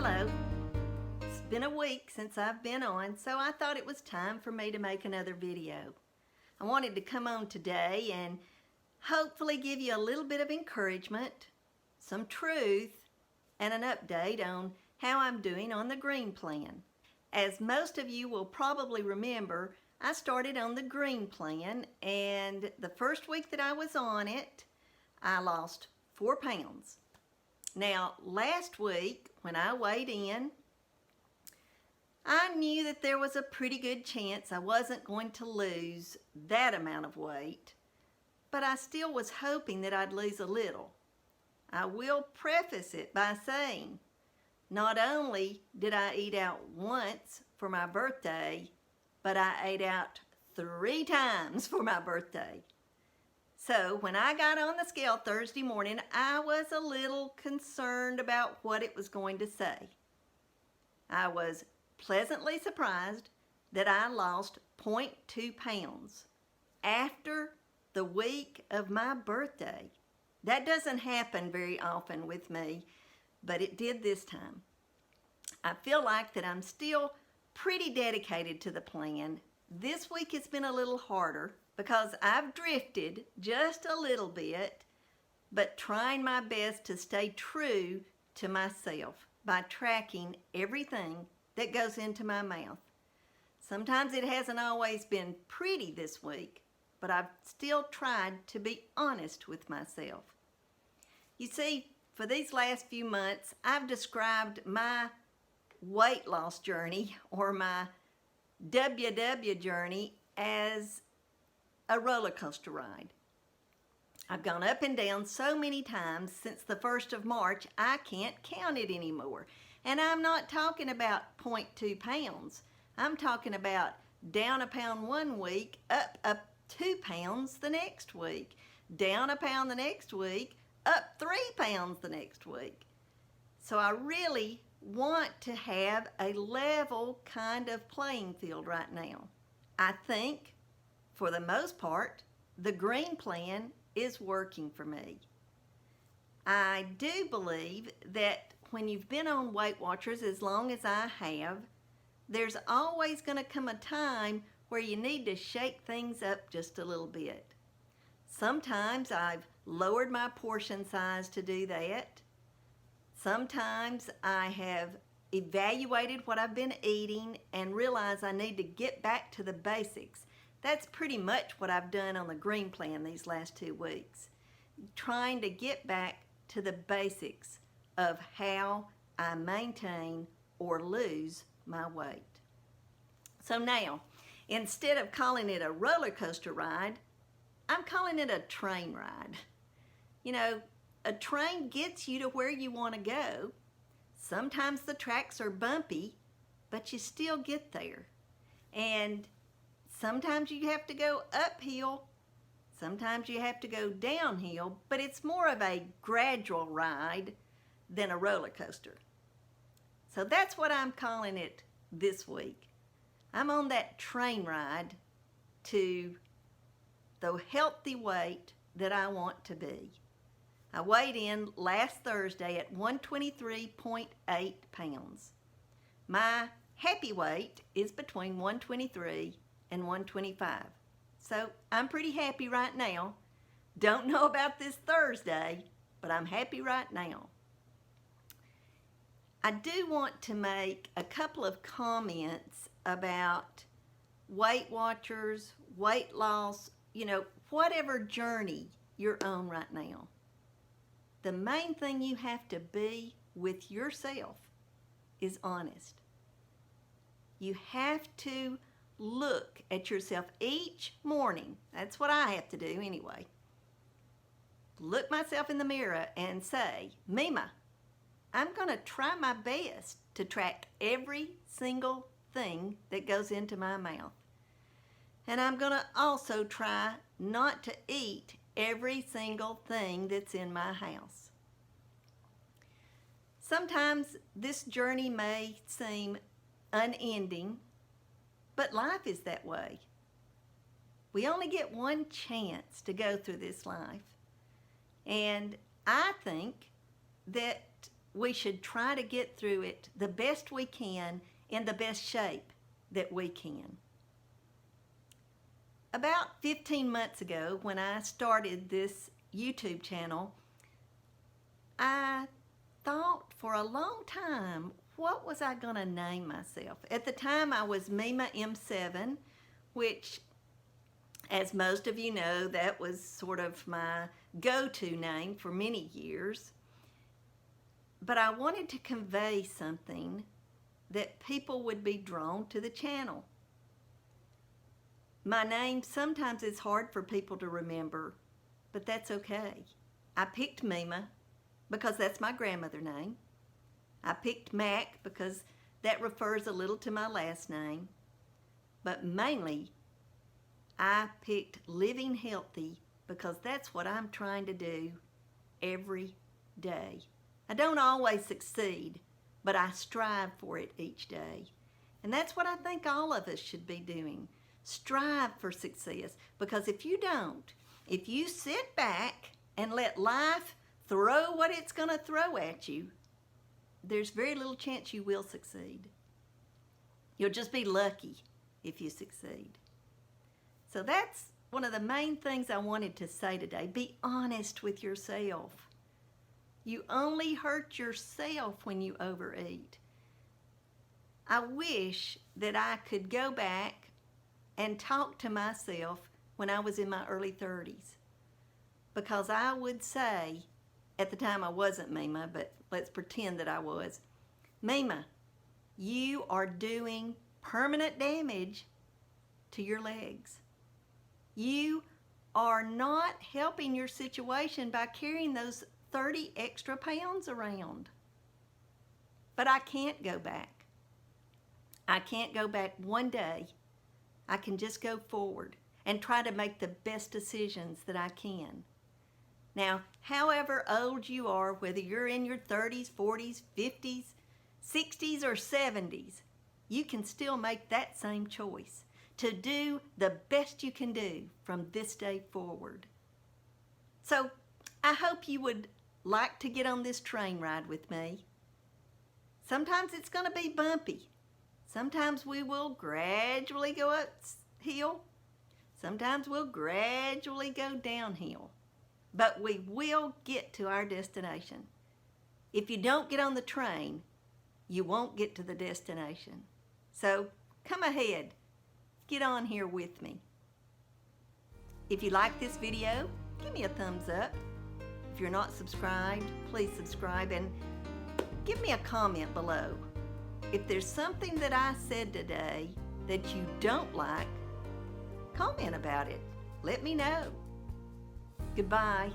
Hello. It's been a week since I've been on, so I thought it was time for me to make another video. I wanted to come on today and hopefully give you a little bit of encouragement, some truth, and an update on how I'm doing on the green plan. As most of you will probably remember, I started on the green plan, and the first week that I was on it, I lost 4 pounds. Now, last week when I weighed in, I knew that there was a pretty good chance I wasn't going to lose that amount of weight, but I still was hoping that I'd lose a little. I will preface it by saying, not only did I eat out once for my birthday, but I ate out 3 times for my birthday. So when I got on the scale Thursday morning, I was a little concerned about what it was going to say. I was pleasantly surprised that I lost 0.2 pounds after the week of my birthday. That doesn't happen very often with me, but it did this time. I feel like that I'm still pretty dedicated to the plan. This week has been a little harder because I've drifted just a little bit, but trying my best to stay true to myself by tracking everything that goes into my mouth. Sometimes it hasn't always been pretty this week, but I've still tried to be honest with myself. You see, for these last few months, I've described my weight loss journey or my WW journey as a roller coaster ride. I've gone up and down so many times since the 1st of March, I can't count it anymore. And I'm not talking about 0.2 pounds. I'm talking about down a pound one week, up 2 pounds the next week, down a pound the next week, up 3 pounds the next week. So I really want to have a level kind of playing field right now. I think, for the most part, the green plan is working for me. I do believe that when you've been on Weight Watchers as long as I have, there's always going to come a time where you need to shake things up just a little bit. Sometimes I've lowered my portion size to do that. Sometimes I have evaluated what I've been eating and realized I need to get back to the basics. That's pretty much what I've done on the green plan these last 2 weeks. Trying to get back to the basics of how I maintain or lose my weight. So now, instead of calling it a roller coaster ride, I'm calling it a train ride. You know, a train gets you to where you want to go. Sometimes the tracks are bumpy, but you still get there. And sometimes you have to go uphill, sometimes you have to go downhill, but it's more of a gradual ride than a roller coaster. So that's what I'm calling it this week. I'm on that train ride to the healthy weight that I want to be. I weighed in last Thursday at 123.8 pounds. My happy weight is between 123 and 125. So I'm pretty happy right now. Don't know about this Thursday, but I'm happy right now. I do want to make a couple of comments about Weight Watchers, weight loss, whatever journey you're on right now. The main thing you have to be with yourself is honest. You have to look at yourself each morning. That's what I have to do anyway. Look myself in the mirror and say, Mima, I'm going to try my best to track every single thing that goes into my mouth. And I'm going to also try not to eat every single thing that's in my house. Sometimes this journey may seem unending, but life is that way. We only get one chance to go through this life. And I think that we should try to get through it the best we can in the best shape that we can. About 15 months ago, when I started this YouTube channel, I thought for a long time, what was I going to name myself? At the time, I was Mima M7, which, as most of you know, that was sort of my go-to name for many years. But I wanted to convey something that people would be drawn to the channel. My name sometimes is hard for people to remember, but that's okay. I picked Mima because that's my grandmother's name. I picked Mac because that refers a little to my last name. But mainly, I picked Living Healthy because that's what I'm trying to do every day. I don't always succeed, but I strive for it each day. And that's what I think all of us should be doing. Strive for success, because if you don't, if you sit back and let life throw what it's going to throw at you, there's very little chance you will succeed. You'll just be lucky if you succeed. So that's one of the main things I wanted to say today. Be honest with yourself. You only hurt yourself when you overeat. I wish that I could go back and talk to myself when I was in my early 30s. Because I would say, at the time I wasn't Mima, but let's pretend that I was, Mima, you are doing permanent damage to your legs. You are not helping your situation by carrying those 30 extra pounds around. But I can't go back. I can't go back one day. I can just go forward and try to make the best decisions that I can. Now, however old you are, whether you're in your 30s, 40s, 50s, 60s, or 70s, you can still make that same choice to do the best you can do from this day forward. So, I hope you would like to get on this train ride with me. Sometimes it's going to be bumpy. Sometimes we will gradually go uphill. Sometimes we'll gradually go downhill. But we will get to our destination. If you don't get on the train, you won't get to the destination. So come ahead, get on here with me. If you like this video, give me a thumbs up. If you're not subscribed, please subscribe and give me a comment below. If there's something that I said today that you don't like, comment about it. Let me know. Goodbye.